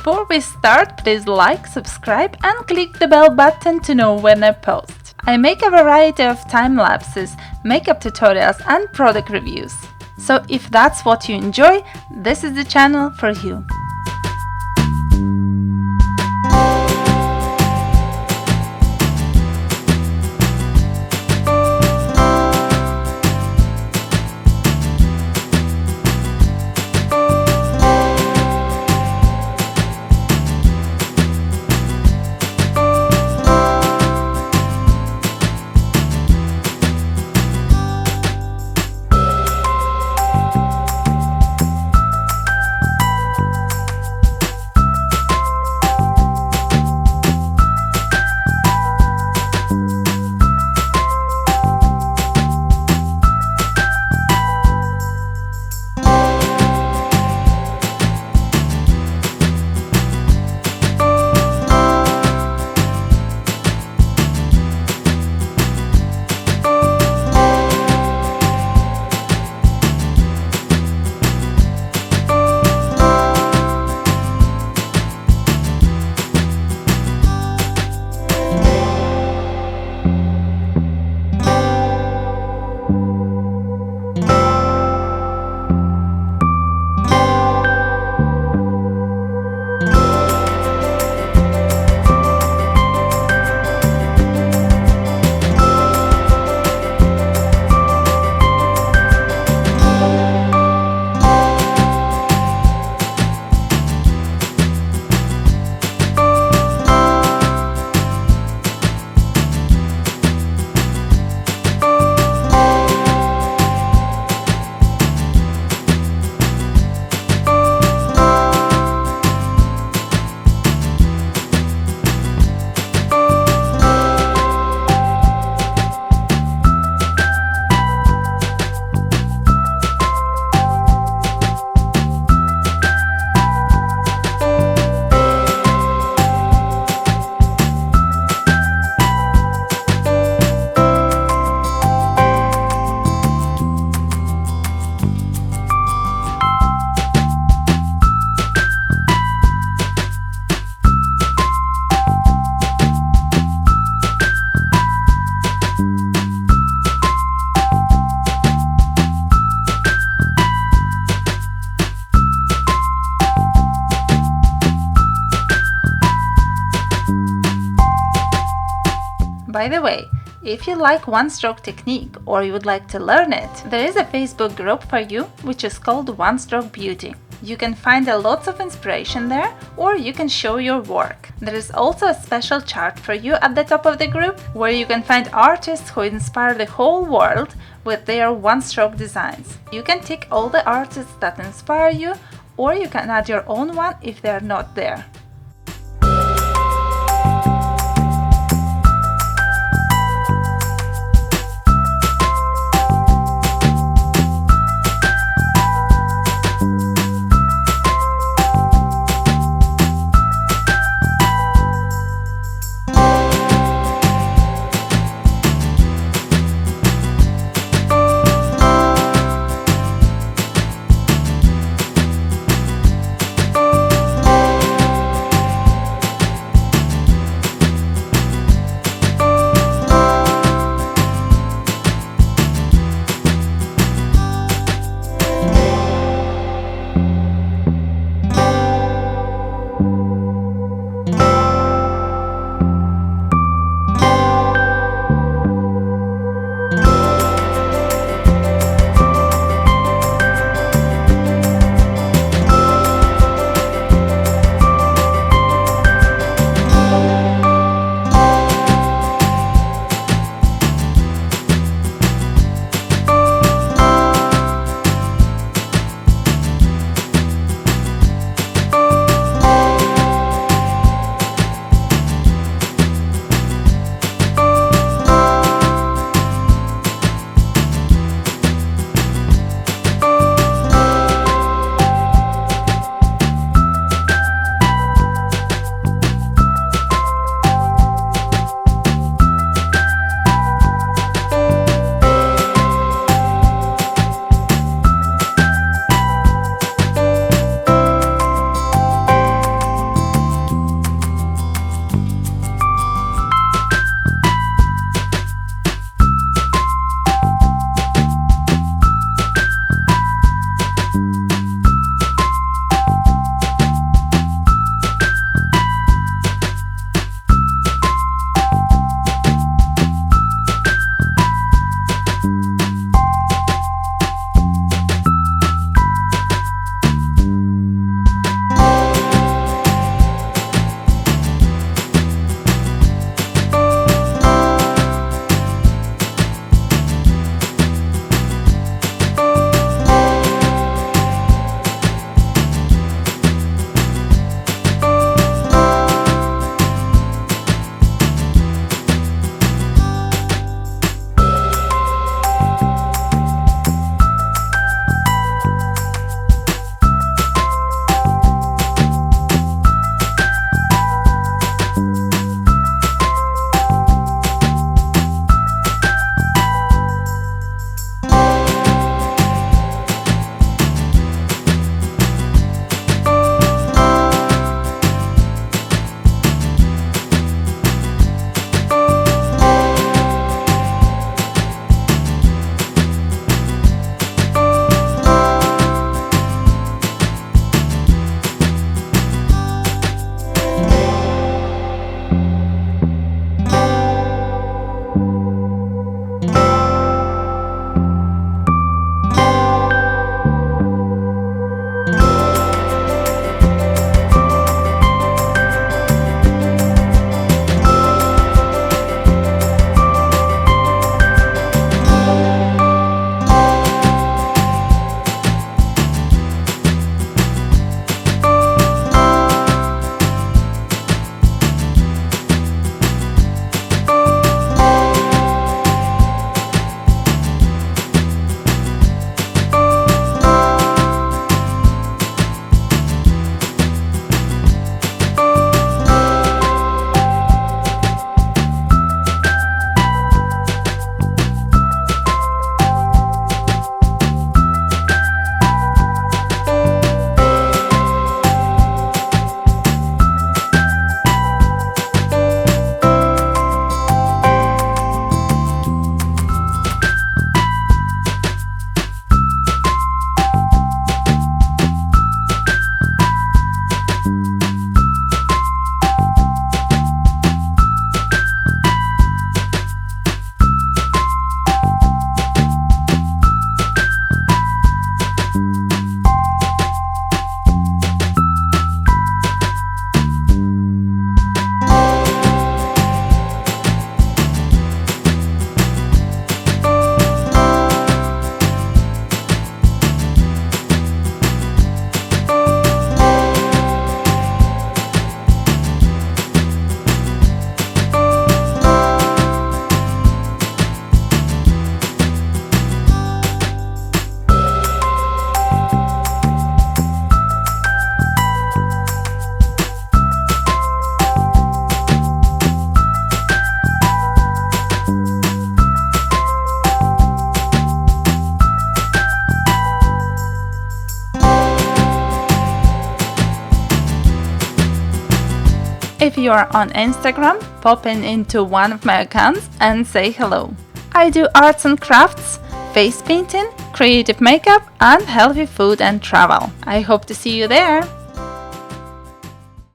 Before we start, please like, subscribe and click the bell button to know when I post. I make a variety of time lapses, makeup tutorials and product reviews. So if that's what you enjoy, this is the channel for you. By the way, if you like one-stroke technique or you would like to learn it, there is a Facebook group for you which is called One Stroke Beauty. You can find a lot of inspiration there, or you can show your work. There is also a special chart for you at the top of the group where you can find artists who inspire the whole world with their one-stroke designs. You can tick all the artists that inspire you, or you can add your own one if they are not there. you are on Instagram, pop into one of my accounts and say hello. I do arts and crafts, face painting, creative makeup, and healthy food and travel. I hope to see you there!